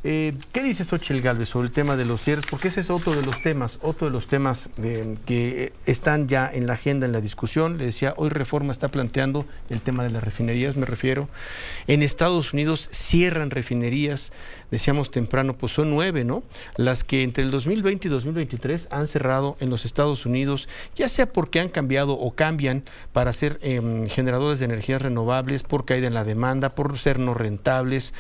¿Qué dice Xóchitl Gálvez sobre el tema de los cierres? Porque ese es otro de los temas que están ya en la agenda, en la discusión. Le decía, hoy Reforma está planteando el tema de las refinerías, me refiero. En Estados Unidos cierran refinerías, decíamos temprano, pues son 9, ¿no? Las que entre el 2020 y 2023 han cerrado en los Estados Unidos, ya sea porque han cambiado o cambian para ser generadores de energías renovables, por caída en la demanda, por ser no rentables,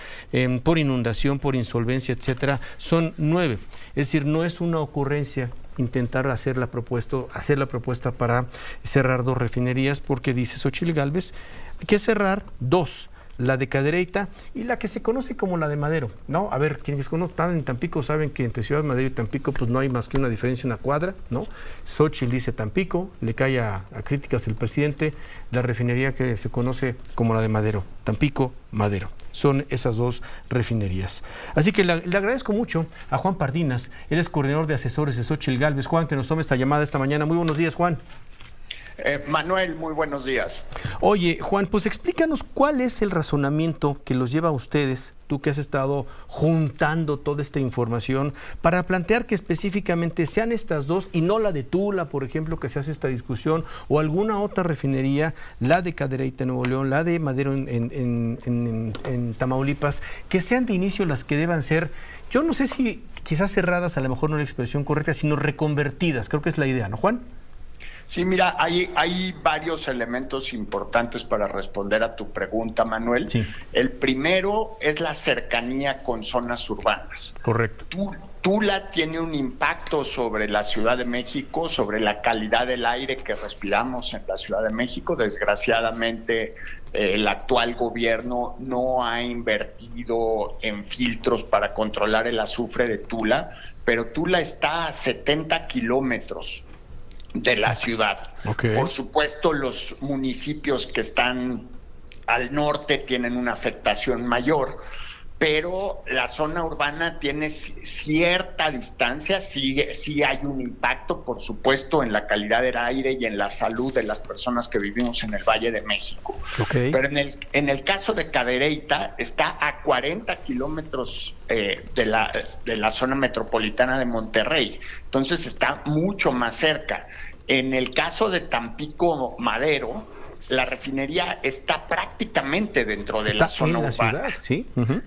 por inundación, por insolvencia, etcétera. Son 9. Es decir, no es una ocurrencia intentar hacer la propuesta para cerrar 2 refinerías, porque dice Xóchitl Gálvez, hay que cerrar 2. La de Cadereyta y la que se conoce como la de Madero, ¿no? A ver, quienes están en Tampico saben que entre Ciudad Madero y Tampico pues no hay más que una diferencia, una cuadra, ¿no? Xóchitl dice Tampico, le cae a críticas el presidente, la refinería que se conoce como la de Madero, Tampico, Madero. Son esas 2 refinerías. Así que le agradezco mucho a Juan Pardinas, él es coordinador de asesores de Xóchitl Gálvez. Juan, que nos tome esta llamada esta mañana. Muy buenos días, Juan. Manuel, muy buenos días. Oye, Juan, pues explícanos cuál es el razonamiento que los lleva a ustedes, tú que has estado juntando toda esta información, para plantear que específicamente sean estas 2 y no la de Tula, por ejemplo, que se hace esta discusión, o alguna otra refinería, la de Cadereyta en Nuevo León, la de Madero en Tamaulipas, que sean de inicio las que deban ser, yo no sé si quizás cerradas, a lo mejor no es la expresión correcta, sino reconvertidas, creo que es la idea, ¿no, Juan? Sí, mira, hay varios elementos importantes para responder a tu pregunta, Manuel. Sí. El primero es la cercanía con zonas urbanas. Correcto. Tula tiene un impacto sobre la Ciudad de México, sobre la calidad del aire que respiramos en la Ciudad de México. Desgraciadamente, el actual gobierno no ha invertido en filtros para controlar el azufre de Tula, pero Tula está a 70 kilómetros de la ciudad. Okay. Por supuesto, los municipios que están al norte tienen una afectación mayor, pero la zona urbana tiene cierta distancia, sí hay un impacto, por supuesto, en la calidad del aire y en la salud de las personas que vivimos en el Valle de México. Okay. Pero en el caso de Cadereyta, está a 40 kilómetros de la zona metropolitana de Monterrey, entonces está mucho más cerca. En el caso de Tampico Madero, la refinería está prácticamente dentro de la zona urbana. Ciudad, ¿sí? Uh-huh.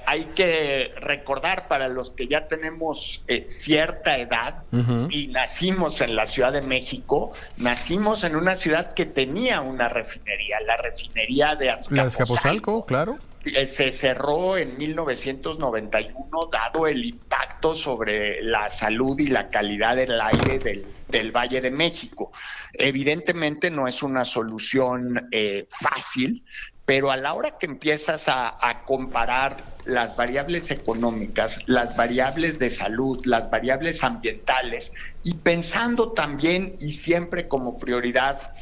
Hay que recordar, para los que ya tenemos cierta edad, uh-huh, y nacimos en la Ciudad de México, nacimos en una ciudad que tenía una refinería, la refinería de Azcapotzalco. La de Azcapotzalco, claro. Se cerró en 1991, dado el impacto sobre la salud y la calidad del aire del Valle de México. Evidentemente no es una solución fácil, pero a la hora que empiezas a comparar las variables económicas, las variables de salud, las variables ambientales, y pensando también y siempre como prioridad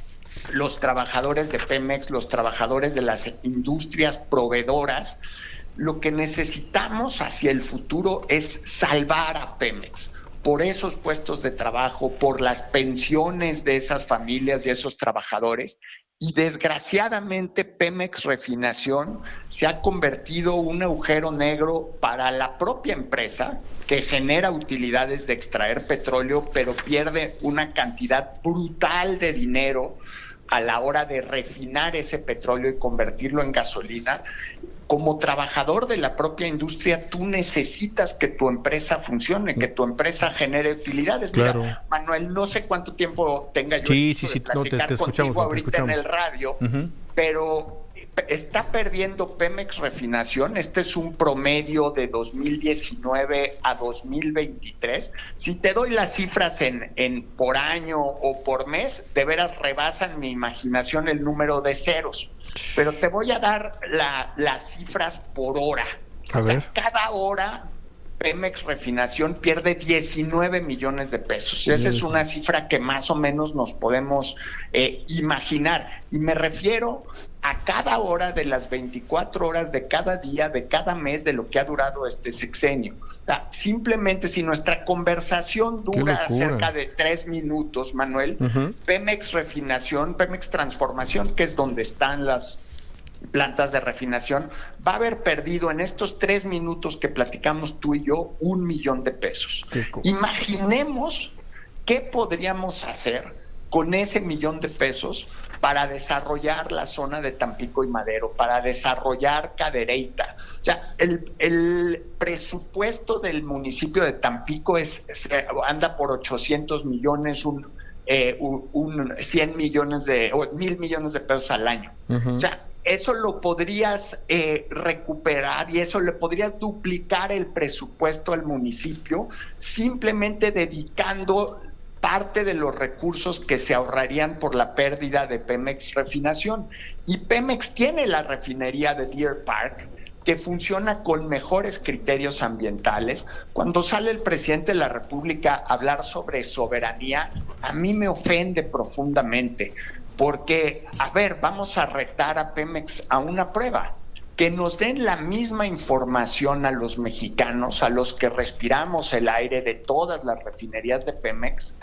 los trabajadores de Pemex, los trabajadores de las industrias proveedoras, lo que necesitamos hacia el futuro es salvar a Pemex por esos puestos de trabajo, por las pensiones de esas familias y esos trabajadores. Y desgraciadamente Pemex Refinación se ha convertido en un agujero negro para la propia empresa, que genera utilidades de extraer petróleo, pero pierde una cantidad brutal de dinero a la hora de refinar ese petróleo y convertirlo en gasolina. Como trabajador de la propia industria, tú necesitas que tu empresa funcione, que tu empresa genere utilidades. Claro. Mira, Manuel, no sé cuánto tiempo tenga yo de platicar te escuchamos, contigo ahorita escuchamos en el radio, uh-huh, pero está perdiendo Pemex Refinación. Este es un promedio de 2019 a 2023. Si te doy las cifras en por año o por mes, de veras rebasan mi imaginación el número de ceros. Pero te voy a dar las cifras por hora. A ver. Cada hora Pemex Refinación pierde 19 millones de pesos. Esa es una cifra que más o menos nos podemos imaginar. Y me refiero a cada hora de las 24 horas de cada día, de cada mes, de lo que ha durado este sexenio. O sea, simplemente si nuestra conversación dura cerca de 3 minutos, Manuel, uh-huh, Pemex Refinación, Pemex Transformación, que es donde están las plantas de refinación, va a haber perdido en estos 3 minutos que platicamos tú y yo $1 millón. Imaginemos qué podríamos hacer con ese $1 millón para desarrollar la zona de Tampico y Madero, para desarrollar Cadereyta. O sea, el presupuesto del municipio de Tampico anda por 800 millones, 100 millones o 1,000 millones de pesos al año. O sea, eso lo podrías recuperar y eso le podrías duplicar el presupuesto al municipio simplemente dedicando parte de los recursos que se ahorrarían por la pérdida de Pemex Refinación. Y Pemex tiene la refinería de Deer Park, que funciona con mejores criterios ambientales. Cuando sale el presidente de la República a hablar sobre soberanía, a mí me ofende profundamente, porque, a ver, vamos a retar a Pemex a una prueba. Que nos den la misma información a los mexicanos, a los que respiramos el aire de todas las refinerías de Pemex,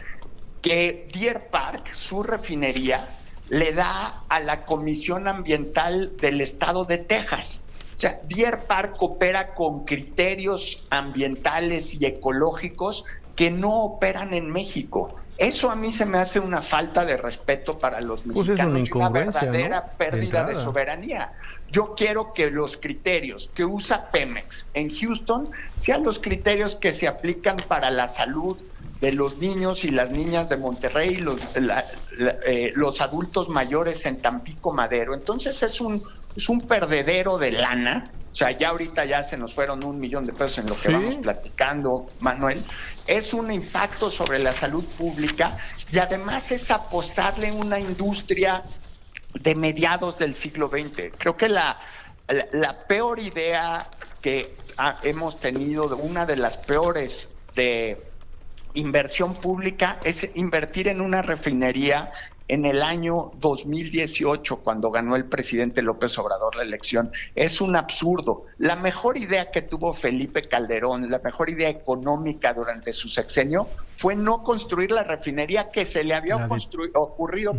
que Deer Park, su refinería, le da a la Comisión Ambiental del Estado de Texas. O sea, Deer Park opera con criterios ambientales y ecológicos que no operan en México. Eso a mí se me hace una falta de respeto para los mexicanos, una verdadera pérdida de soberanía. Yo quiero que los criterios que usa Pemex en Houston sean los criterios que se aplican para la salud de los niños y las niñas de Monterrey, los adultos mayores en Tampico Madero. Entonces es un perdedero de lana. O sea, ya ahorita ya se nos fueron $1 millón en lo que vamos platicando, Manuel. Es un impacto sobre la salud pública y además es apostarle una industria de mediados del siglo XX. Creo que la peor idea que hemos tenido, una de las peores de inversión pública, es invertir en una refinería en el año 2018, cuando ganó el presidente López Obrador la elección. Es un absurdo. La mejor idea que tuvo Felipe Calderón, la mejor idea económica durante su sexenio, fue no construir la refinería que se le había ocurrido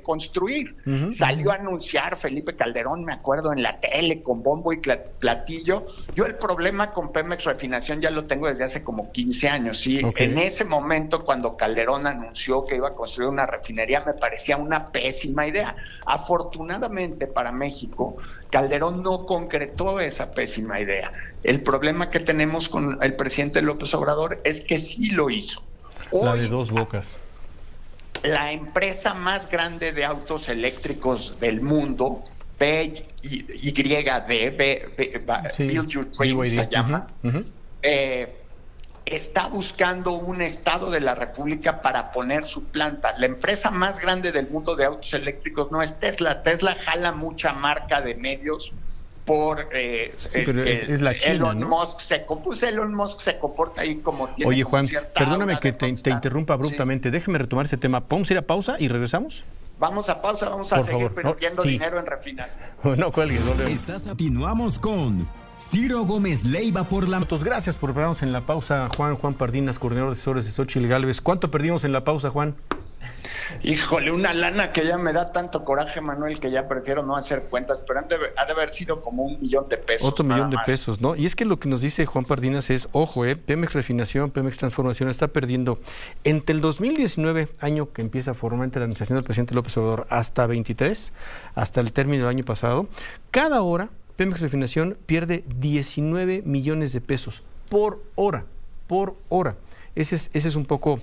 construir. Salió a anunciar Felipe Calderón, me acuerdo, en la tele, con bombo y platillo. Yo el problema con Pemex Refinación ya lo tengo desde hace como 15 años. ¿Sí? En ese momento, cuando Calderón anunció que iba a construir una refinería, me parecía una pésima idea. Afortunadamente para México, Calderón no concretó esa pésima idea. El problema que tenemos con el presidente López Obrador es que sí lo hizo. Hoy, la de dos bocas. La empresa más grande de autos eléctricos del mundo, Build Your Dreams se llama, está buscando un estado de la República para poner su planta. La empresa más grande del mundo de autos eléctricos no es Tesla. Tesla jala mucha marca de medios por pero es la China, Elon ¿no? Musk Elon Musk se comporta ahí como tiene. Oye, Juan, perdóname que te interrumpa abruptamente. Déjeme retomar ese tema. ¿Podemos ir a pausa y regresamos? Vamos a pausa, vamos a seguir perdiendo dinero en refinas. No cuelgues. Continuamos con Ciro Gómez Leiva por la... Gracias por prepararnos en la pausa, Juan Pardinas, coordinador de asesores de Xóchitl Gálvez. ¿Cuánto perdimos en la pausa, Juan? Híjole, una lana que ya me da tanto coraje, Manuel, que ya prefiero no hacer cuentas, pero ha de haber sido como $1 millón. Otro $1 millón, ¿no? Y es que lo que nos dice Juan Pardinas es, ojo, Pemex Refinación, Pemex Transformación está perdiendo entre el 2019, año que empieza formalmente la administración del presidente López Obrador, hasta 23, hasta el término del año pasado, cada hora Pemex Refinación pierde $19 millones por hora. Ese es un poco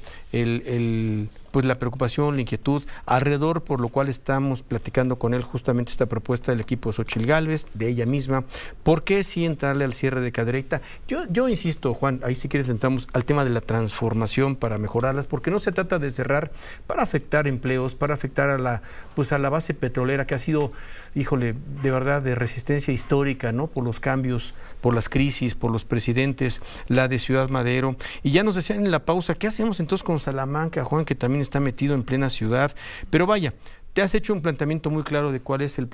pues la preocupación, la inquietud, alrededor por lo cual estamos platicando con él justamente esta propuesta del equipo Xóchitl Gálvez, de ella misma. ¿Por qué sí entrarle al cierre de Cadereyta? Yo insisto, Juan, ahí si quieres entramos al tema de la transformación para mejorarlas, porque no se trata de cerrar para afectar empleos, para afectar a la base petrolera que ha sido, híjole, de verdad de resistencia histórica, ¿no? Por los cambios, por las crisis, por los presidentes, la de Ciudad Madero. Y ya nos decían en la pausa, ¿qué hacemos entonces con Salamanca, Juan, que también está metido en plena ciudad? Pero vaya, te has hecho un planteamiento muy claro de cuál es el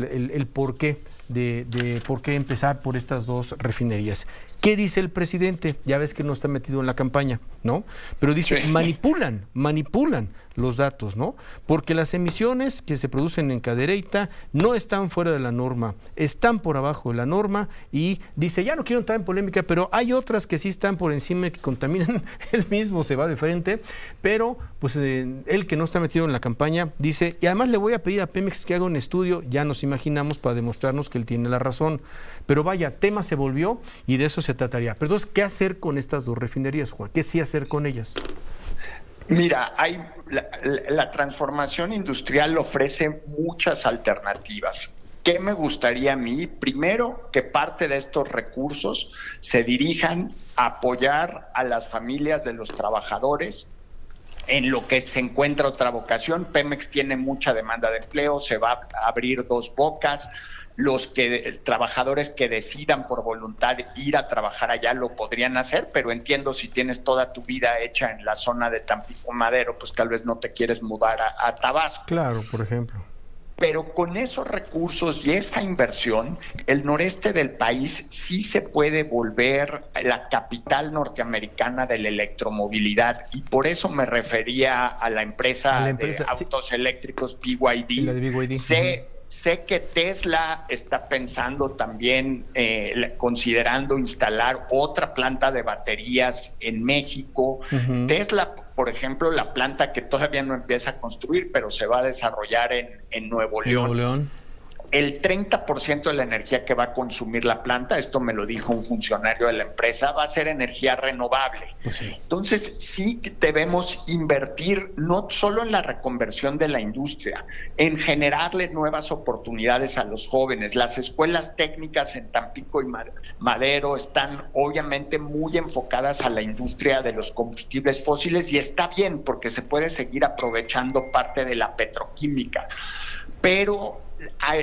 porqué, de por qué empezar por estas dos refinerías. ¿Qué dice el presidente? Ya ves que no está metido en la campaña, ¿no? Pero dice, Sí. manipulan los datos, ¿no? Porque las emisiones que se producen en Cadereyta no están fuera de la norma, están por abajo de la norma, y dice, ya no quiero entrar en polémica, pero hay otras que sí están por encima y que contaminan. Él mismo se va de frente, pero pues él, que no está metido en la campaña, dice, y además le voy a pedir a Pemex que haga un estudio, ya nos imaginamos, para demostrarnos que él tiene la razón. Pero vaya, tema se volvió y de eso se trataría. Pero entonces, ¿qué hacer con estas dos refinerías, Juan? ¿Qué sí hacer con ellas? Mira, la transformación industrial ofrece muchas alternativas. ¿Qué me gustaría a mí? Primero, que parte de estos recursos se dirijan a apoyar a las familias de los trabajadores en lo que se encuentra otra vocación. Pemex tiene mucha demanda de empleo, se va a abrir 2 bocas. Los trabajadores que decidan por voluntad ir a trabajar allá lo podrían hacer, pero entiendo, si tienes toda tu vida hecha en la zona de Tampico Madero, pues tal vez no te quieres mudar a Tabasco. Claro, por ejemplo. Pero con esos recursos y esa inversión, el noreste del país sí se puede volver la capital norteamericana de la electromovilidad, y por eso me refería a la empresa de autos eléctricos BYD. La de BYD. Sé que Tesla está pensando también, considerando instalar otra planta de baterías en México. Tesla, por ejemplo, la planta que todavía no empieza a construir, pero se va a desarrollar en Nuevo León. El 30% de la energía que va a consumir la planta, esto me lo dijo un funcionario de la empresa, va a ser energía renovable. Pues sí. Entonces, sí debemos invertir no solo en la reconversión de la industria, en generarle nuevas oportunidades a los jóvenes. Las escuelas técnicas en Tampico y Madero están obviamente muy enfocadas a la industria de los combustibles fósiles, y está bien porque se puede seguir aprovechando parte de la petroquímica. Pero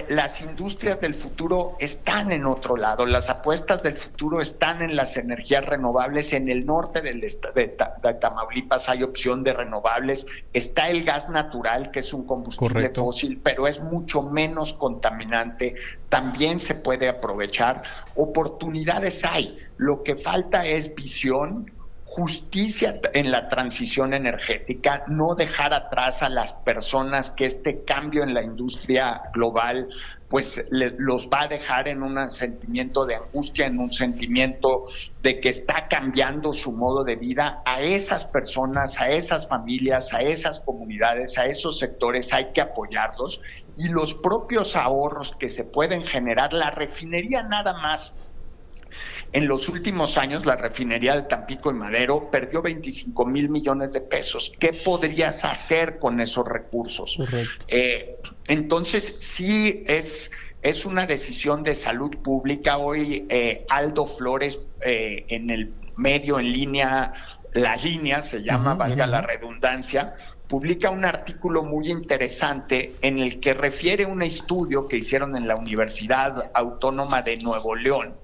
las industrias del futuro están en otro lado. Las apuestas del futuro están en las energías renovables. En el norte de Tamaulipas hay opción de renovables. Está el gas natural, que es un combustible fósil, pero es mucho menos contaminante. También se puede aprovechar. Oportunidades hay. Lo que falta es visión, justicia en la transición energética, no dejar atrás a las personas, que este cambio en la industria global pues los va a dejar en un sentimiento de angustia, en un sentimiento de que está cambiando su modo de vida. A esas personas, a esas familias, a esas comunidades, a esos sectores hay que apoyarlos, y los propios ahorros que se pueden generar. La refinería nada más, en los últimos años, la refinería de Tampico y Madero perdió 25 mil millones de pesos. ¿Qué podrías hacer con esos recursos? Entonces, sí es una decisión de salud pública. Hoy Aldo Flores, en el medio en línea, La Línea se llama, valga la redundancia, publica un artículo muy interesante en el que refiere un estudio que hicieron en la Universidad Autónoma de Nuevo León,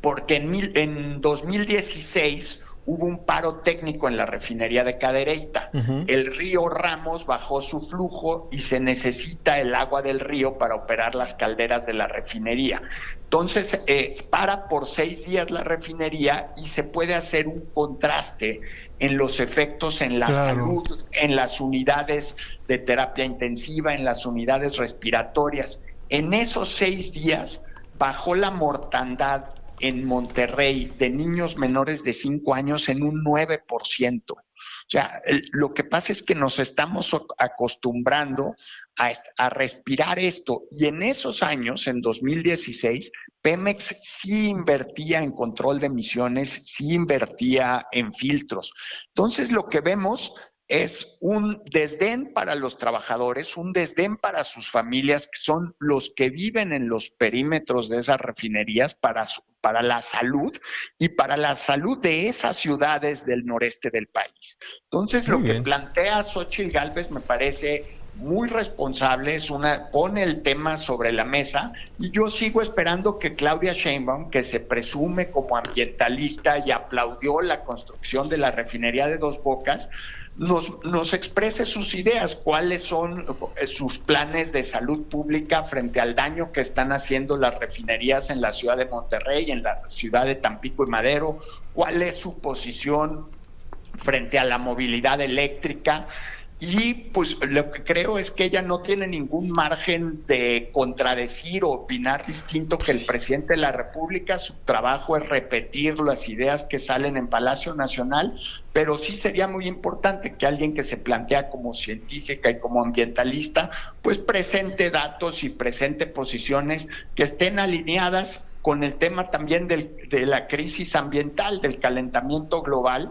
porque en 2016 hubo un paro técnico en la refinería de Cadereyta. El río Ramos bajó su flujo y se necesita el agua del río para operar las calderas de la refinería. Entonces, para por 6 días la refinería, y se puede hacer un contraste en los efectos en la salud, en las unidades de terapia intensiva, en las unidades respiratorias. En esos 6 días bajó la mortandad en Monterrey de niños menores de 5 años en un 9%. O sea, lo que pasa es que nos estamos acostumbrando a respirar esto, y en esos años, en 2016, Pemex sí invertía en control de emisiones, sí invertía en filtros. Entonces, lo que vemos es un desdén para los trabajadores, un desdén para sus familias, que son los que viven en los perímetros de esas refinerías, para la salud y para la salud de esas ciudades del noreste del país. Entonces, lo que plantea Xóchitl Gálvez me parece muy responsable, pone el tema sobre la mesa, y yo sigo esperando que Claudia Sheinbaum, que se presume como ambientalista y aplaudió la construcción de la refinería de Dos Bocas, nos exprese sus ideas, cuáles son sus planes de salud pública frente al daño que están haciendo las refinerías en la ciudad de Monterrey, en la ciudad de Tampico y Madero, cuál es su posición frente a la movilidad eléctrica. Y pues lo que creo es que ella no tiene ningún margen de contradecir o opinar distinto que el presidente de la República. Su trabajo es repetir las ideas que salen en Palacio Nacional, pero sí sería muy importante que alguien que se plantea como científica y como ambientalista, pues presente datos y presente posiciones que estén alineadas con el tema también de la crisis ambiental, del calentamiento global.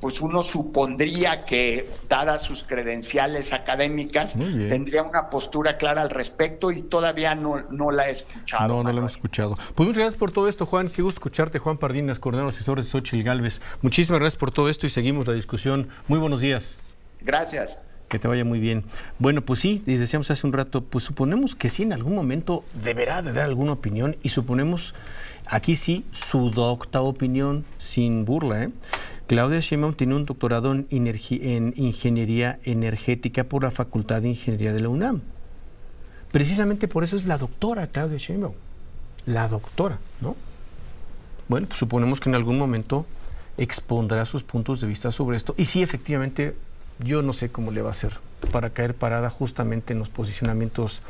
Pues uno supondría que, dadas sus credenciales académicas, tendría una postura clara al respecto, y todavía no la he escuchado. No la hemos escuchado. Pues muchas gracias por todo esto, Juan. Qué gusto escucharte. Juan Pardinas, coordinador asesor de Xóchitl Gálvez. Muchísimas gracias por todo esto y seguimos la discusión. Muy buenos días. Gracias. Que te vaya muy bien. Bueno, pues sí, y decíamos hace un rato, pues suponemos que sí en algún momento deberá de dar alguna opinión, y suponemos, aquí sí, su docta opinión, sin burla, ¿eh? Claudia Sheinbaum tiene un doctorado en Ingeniería Energética por la Facultad de Ingeniería de la UNAM. Precisamente por eso es la doctora Claudia Sheinbaum. La doctora, ¿no? Bueno, pues suponemos que en algún momento expondrá sus puntos de vista sobre esto. Y sí, efectivamente, yo no sé cómo le va a hacer para caer parada justamente en los posicionamientos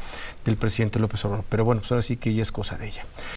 del presidente López Obrador. Pero bueno, pues ahora sí que ya es cosa de ella.